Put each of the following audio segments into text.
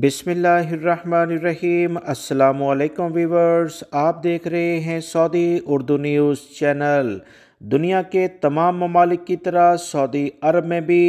बिस्मिल्लाहिर्रहमानिर्रहीम। अस्सलामुअलैकुम वीवर्स, आप देख रहे हैं सऊदी उर्दू न्यूज़ चैनल। दुनिया के तमाम ममालिक की तरह सऊदी अरब में भी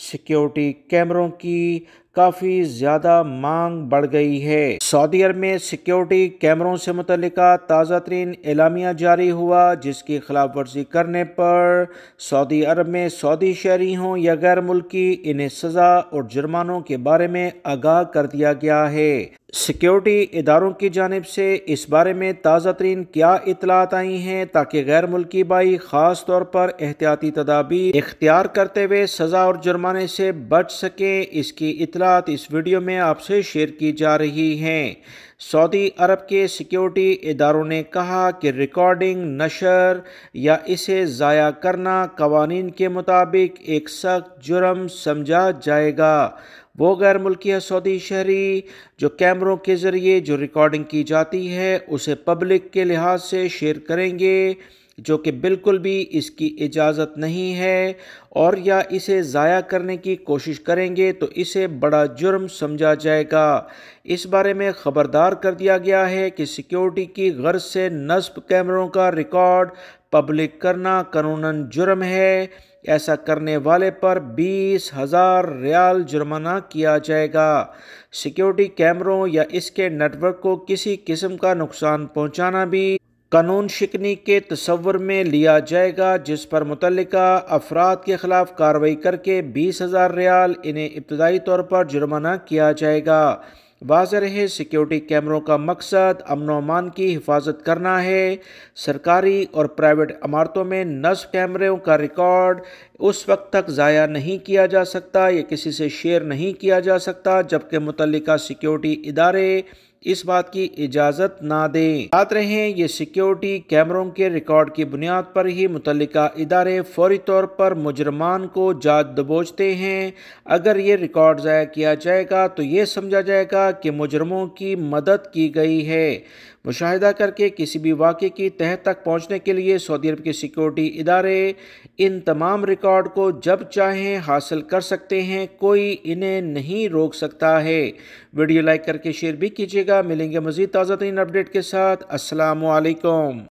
सिक्योरिटी कैमरों की काफ़ी ज़्यादा मांग बढ़ गई है। सऊदी अरब में सिक्योरिटी कैमरों से मुतल्लिका ताज़ा तरीन एलामिया जारी हुआ, जिसकी खिलाफ वर्जी करने पर सऊदी अरब में सऊदी शहरी हों या गैर मुल्की, इन्हें सज़ा और जुर्मानों के बारे में आगाह कर दिया गया है। सिक्योरिटी इदारों की जानिब से इस बारे में ताज़ा तरीन क्या इतलात आई हैं, ताकि गैर मुल्की भाई ख़ास तौर पर एहतियाती तदाबीर इख्तियार करते हुए सज़ा और जुर्माने से बच सकें, इसकी इतलात इस वीडियो में आपसे शेयर की जा रही हैं। सऊदी अरब के सिक्योरिटी इदारों ने कहा कि रिकॉर्डिंग, नशर या इसे ज़ाया करना कवानीन के मुताबिक एक सख्त जुर्म समझा जाएगा। वो गैर मुल्की सऊदी शहरी जो कैमरों के ज़रिए जो रिकॉर्डिंग की जाती है उसे पब्लिक के लिहाज से शेयर करेंगे, जो कि बिल्कुल भी इसकी इजाज़त नहीं है, और या इसे ज़ाया करने की कोशिश करेंगे तो इसे बड़ा जुर्म समझा जाएगा। इस बारे में ख़बरदार कर दिया गया है कि सिक्योरिटी की गर्ज से नस्ब कैमरों का रिकॉर्ड पब्लिक करना कानूनन जुर्म है। ऐसा करने वाले पर 20,000 रियाल जुर्माना किया जाएगा। सिक्योरिटी कैमरों या इसके नेटवर्क को किसी किस्म का नुकसान पहुंचाना भी कानून शिकनी के तस्वर में लिया जाएगा, जिस पर मुतल्लिका अफराद के खिलाफ कार्रवाई करके 20,000 रियाल इन्हें इब्तदाई तौर पर जुर्माना किया जाएगा। वाज़ेह रहे, सिक्योरिटी कैमरों का मकसद अमन व अमान की हिफाजत करना है। सरकारी और प्राइवेट इमारतों में नस्ब कैमरों का रिकॉर्ड उस वक्त तक ज़ाया नहीं किया जा सकता या किसी से शेयर नहीं किया जा सकता जबकि मुतल्लिका सिक्योरिटी इदारे इस बात की इजाज़त ना दें। याद रहें, ये सिक्योरिटी कैमरों के रिकॉर्ड की बुनियाद पर ही मुतल्लिका इदारे फौरी तौर पर मुजरमान को जात दबोचते हैं। अगर ये रिकॉर्ड ज़ाया किया जाएगा तो ये समझा जाएगा कि मुजरमों की मदद की गई है। मुशाहिदा करके किसी भी वाक़े की तह तक पहुँचने के लिए सऊदी अरब के सिक्योरिटी इदारे इन तमाम रिकॉर्ड को जब चाहें हासिल कर सकते हैं, कोई इन्हें नहीं रोक सकता है। वीडियो लाइक करके शेयर भी कीजिएगा। मिलेंगे मज़ीद ताज़ा तरीन अपडेट के साथ। अस्सलामु अलैकुम।